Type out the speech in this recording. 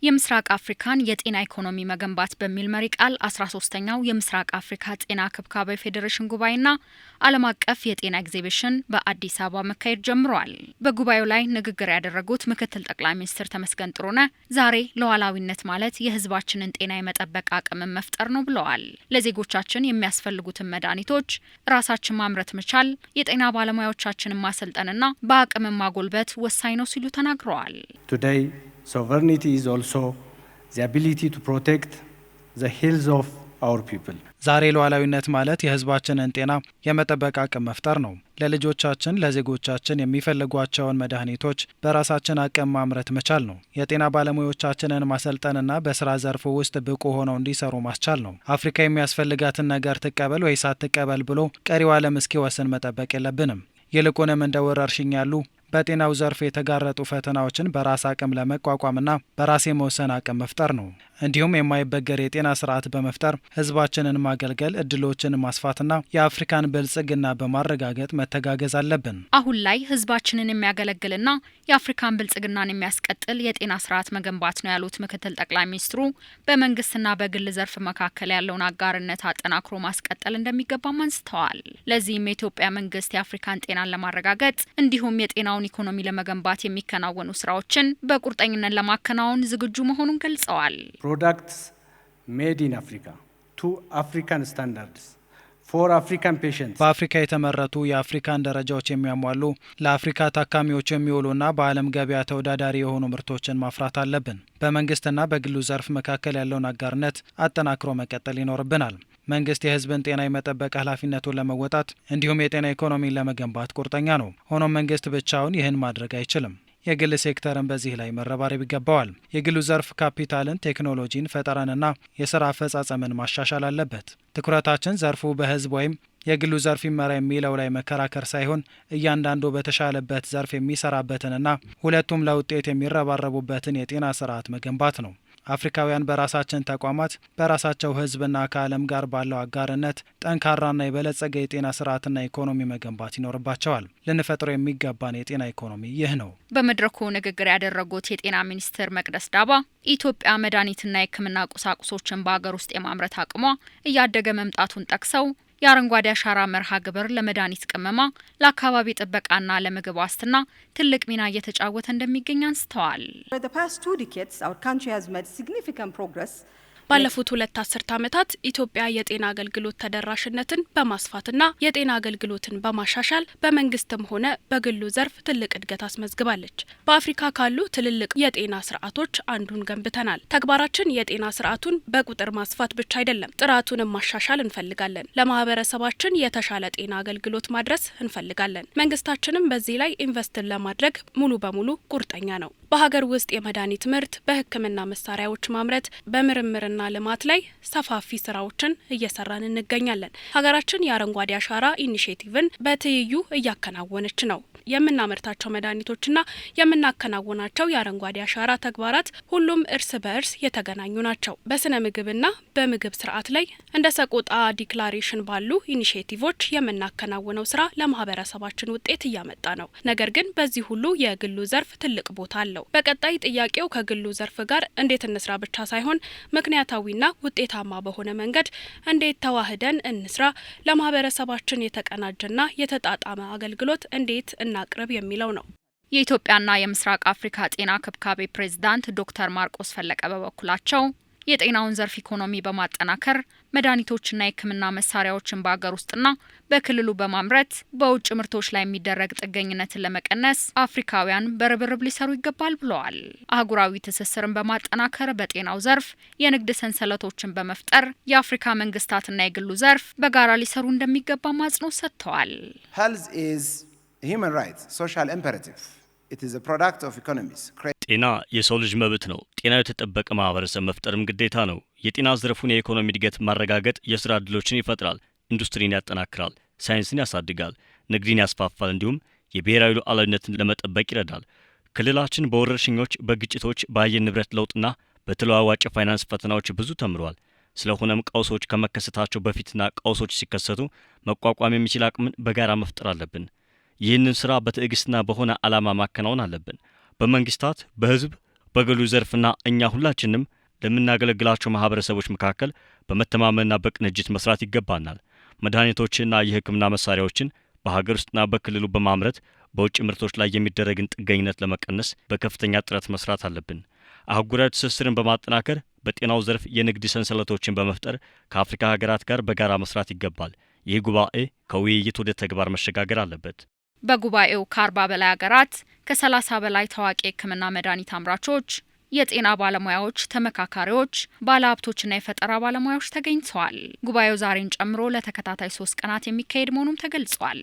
የምስራቅ አፍሪካን የጤና ኢኮኖሚ መገንባት በሚል መሪ ቃል 13ኛው የምስራቅ አፍሪካ ጤና ክብካቤ ፌዴሬሽን ጉባኤና ዓለም አቀፍ የጤና ኤግዚቢሽን በአዲስ አበባ መካሄድ ጀምሯል። በጉባኤው ላይ ንግግር ያደረጉት ምክትል ጠቅላይ ሚኒስትር ተመስገን ጥሩነህ ዛሬ ሉዓላዊነት ማለት የሕዝባችንን ጤና የመጠበቅ አቅምን መፍጠር ነው ብለዋል። ለዜጎቻችን የሚያስፈልጉትን መድኃኒቶች ራሳችን ማምረት መቻል፣ የጤና ባለሙያዎቻችንን ማሰልጠንና በአቅምን ማጎልበት ወሳኝ ነው ሲሉ ተናግረዋል። Sovereignty is also the ability to protect the health of our people. ዛሬ ሉዓላዊነት ማለት የህዝባችንን ጤና የመጠበቅ አቅም መፍጠር ነው። ለልጆቻችን ለዜጎቻችን የሚፈልጓቸውን መድኃኒቶች በራሳችን አቅም ማምረት መቻል ነው። የጤና ባለሙያዎቻችንን ማሰልጠንና በስራ ዘርፉ ውስጥ ብቁ ሆነው እንዲሰሩ ማስቻል ነው። አፍሪካ የሚያስፈልጋትን ነገር ትቀበል ወይስ አትቀበል ብሎ ቀሪው ዓለም እስኪወስን መጠበቅ የለብንም። ይልቁንም እንደ ወረርሽኝ ያሉ በጤናው ዘርፍ የተጋረጡ ፈተናዎችን በራስ አቅም ለመቋቋምና በራስ የመወሰን አቅም መፍጠር ነው። እንዲሁም የማይበገር የጤና ስርዓት በመፍጠር ህዝባችንን ማገልገል፣ እድሎችን ማስፋትና የአፍሪካን ብልጽግና በማረጋገጥ መተጋገዝ አለብን። አሁን ላይ ህዝባችንን የሚያገለግልና የአፍሪካን ብልጽግናን የሚያስቀጥል የጤና ስርዓት መገንባት ነው ያሉት ምክትል ጠቅላይ ሚኒስትሩ በመንግስትና በግል ዘርፍ መካከል ያለውን አጋርነት አጠናክሮ ማስቀጠል እንደሚገባም አንስተዋል። ለዚህም የኢትዮጵያ መንግስት የአፍሪካን ጤናን ለማረጋገጥ እንዲሁም የጤናውን ኢኮኖሚ ለመገንባት የሚከናወኑ ስራዎችን በቁርጠኝነት ለማከናወን ዝግጁ መሆኑን ገልጸዋል። Products made in Africa to African standards for African patients. በአፍሪካ የተመረቱ የአፍሪካን ደረጃዎች የሚያሟሉ ለአፍሪካ ታካሚዎች የሚውሉና በዓለም ገበያ ተወዳዳሪ የሆኑ ምርቶችን ማፍራት አለብን። በመንግስትና በግሉ ዘርፍ መካከል ያለውን አጋርነት አጠናክሮ መቀጠል ይኖርብናል። መንግስት የህዝብን ጤና የመጠበቅ ኃላፊነቱን ለመወጣት እንዲሁም የጤና ኢኮኖሚን ለመገንባት ቁርጠኛ ነው። ሆኖም መንግስት ብቻውን ይህን ማድረግ አይችልም። የግል ሴክተርን በዚህ ላይ መረባረብ ይገባዋል። የግሉ ዘርፍ ካፒታልን፣ ቴክኖሎጂን፣ ፈጠራንና የስራ አፈጻጸምን ማሻሻል አለበት። ትኩረታችን ዘርፉ በህዝብ ወይም የግሉ ዘርፍ ይመራ የሚለው ላይ መከራከር ሳይሆን እያንዳንዱ በተሻለበት ዘርፍ የሚሰራበትንና ሁለቱም ለውጤት የሚረባረቡበትን የጤና ስርዓት መገንባት ነው። አፍሪካውያን በራሳችን ተቋማት በራሳቸው ህዝብና ከዓለም ጋር ባለው አጋርነት ጠንካራና የበለጸገ የጤና ስርዓትና ኢኮኖሚ መገንባት ይኖርባቸዋል። ልንፈጥረው የሚገባን የጤና ኢኮኖሚ ይህ ነው። በመድረኩ ንግግር ያደረጉት የጤና ሚኒስትር መቅደስ ዳባ ኢትዮጵያ መድኃኒትና የሕክምና ቁሳቁሶችን በሀገር ውስጥ የማምረት አቅሟ እያደገ መምጣቱን ጠቅሰው የአረንጓዴ አሻራ መርሃ ግብር ለመድኃኒት ቅመማ፣ ለአካባቢ ጥበቃና ለምግብ ዋስትና ትልቅ ሚና እየተጫወተ እንደሚገኝ አንስተዋል። ባለፉት 2 አስርት ዓመታት ኢትዮጵያ የጤና አገልግሎት ተደራሽነትን በማስፋትና የጤና አገልግሎትን በማሻሻል በመንግስትም ሆነ በግሉ ዘርፍ ትልቅ እድገት አስመዝግባለች። በአፍሪካ ካሉ ትልልቅ የጤና ስርዓቶች አንዱን ገንብተናል። ተግባራችን የጤና ስርዓቱን በቁጥር ማስፋት ብቻ አይደለም፣ ጥራቱንም ማሻሻል እንፈልጋለን። ለማህበረሰባችን የተሻለ ጤና አገልግሎት ማድረስ እንፈልጋለን። መንግስታችንም በዚህ ላይ ኢንቨስትን ለማድረግ ሙሉ በሙሉ ቁርጠኛ ነው። በሀገር ውስጥ የመድኃኒት ምርት፣ በሕክምና መሳሪያዎች ማምረት፣ በምርምርና ልማት ላይ ሰፋፊ ስራዎችን እየሰራን እንገኛለን። ሀገራችን የአረንጓዴ አሻራ ኢኒሼቲቭን በትይዩ እያከናወነች ነው። የምናመርታቸው መድኃኒቶችና የምናከናውናቸው የአረንጓዴ አሻራ ተግባራት ሁሉም እርስ በእርስ የተገናኙ ናቸው። በስነ ምግብና በምግብ ስርዓት ላይ እንደ ሰቆጣ ዲክላሬሽን ባሉ ኢኒሼቲቮች የምናከናውነው ስራ ለማህበረሰባችን ውጤት እያመጣ ነው። ነገር ግን በዚህ ሁሉ የግሉ ዘርፍ ትልቅ ቦታ አለው። በቀጣይ ጥያቄው ከግሉ ዘርፍ ጋር እንዴት እንስራ ብቻ ሳይሆን ምክንያታዊና ውጤታማ በሆነ መንገድ እንዴት ተዋህደን እንስራ፣ ለማህበረሰባችን የተቀናጀና የተጣጣመ አገልግሎት እንዴት እናቅርብ የሚለው ነው። የኢትዮጵያና የምስራቅ አፍሪካ ጤና ክብካቤ ፕሬዝዳንት ዶክተር ማርቆስ ፈለቀ በበኩላቸው የጤናውን ዘርፍ ኢኮኖሚ በማጠናከር መድኃኒቶችና የሕክምና መሳሪያዎችን በአገር ውስጥና በክልሉ በማምረት በውጭ ምርቶች ላይ የሚደረግ ጥገኝነትን ለመቀነስ አፍሪካውያን በርብርብ ሊሰሩ ይገባል ብለዋል። አህጉራዊ ትስስርን በማጠናከር በጤናው ዘርፍ የንግድ ሰንሰለቶችን በመፍጠር የአፍሪካ መንግስታትና የግሉ ዘርፍ በጋራ ሊሰሩ እንደሚገባ አጽንኦት ሰጥተዋል። Health is a human right, social imperative. It is a product of economies. ጤና የሰው ልጅ መብት ነው። ጤናው የተጠበቀ ማህበረሰብ መፍጠርም ግዴታ ነው። የጤና ዘርፉን የኢኮኖሚ እድገት ማረጋገጥ የስራ ዕድሎችን ይፈጥራል፣ ኢንዱስትሪን ያጠናክራል፣ ሳይንስን ያሳድጋል፣ ንግድን ያስፋፋል፣ እንዲሁም የብሔራዊ ሉዓላዊነትን ለመጠበቅ ይረዳል። ክልላችን በወረርሽኞች፣ በግጭቶች፣ በአየር ንብረት ለውጥና በተለዋዋጭ ፋይናንስ ፈተናዎች ብዙ ተምሯል። ስለሆነም ቀውሶች ከመከሰታቸው በፊትና ቀውሶች ሲከሰቱ መቋቋም የሚችል አቅምን በጋራ መፍጠር አለብን። ይህንን ስራ በትዕግስትና በሆነ ዓላማ ማከናወን አለብን። በመንግስታት፣ በህዝብ፣ በግሉ ዘርፍና እኛ ሁላችንም ለምናገለግላቸው ማህበረሰቦች መካከል በመተማመንና በቅንጅት መስራት ይገባናል። መድኃኒቶችንና የሕክምና መሳሪያዎችን በሀገር ውስጥና በክልሉ በማምረት በውጭ ምርቶች ላይ የሚደረግን ጥገኝነት ለመቀነስ በከፍተኛ ጥረት መስራት አለብን። አህጉራዊ ትስስርን በማጠናከር በጤናው ዘርፍ የንግድ ሰንሰለቶችን በመፍጠር ከአፍሪካ ሀገራት ጋር በጋራ መስራት ይገባል። ይህ ጉባኤ ከውይይት ወደ ተግባር መሸጋገር አለበት። በጉባኤው ከ40 በላይ ሀገራት ከ30 በላይ ታዋቂ የሕክምና መድኃኒት አምራቾች፣ የጤና ባለሙያዎች፣ ተመካካሪዎች፣ ባለሀብቶችና የፈጠራ ባለሙያዎች ተገኝተዋል። ጉባኤው ዛሬን ጨምሮ ለተከታታይ 3 ቀናት የሚካሄድ መሆኑም ተገልጿል።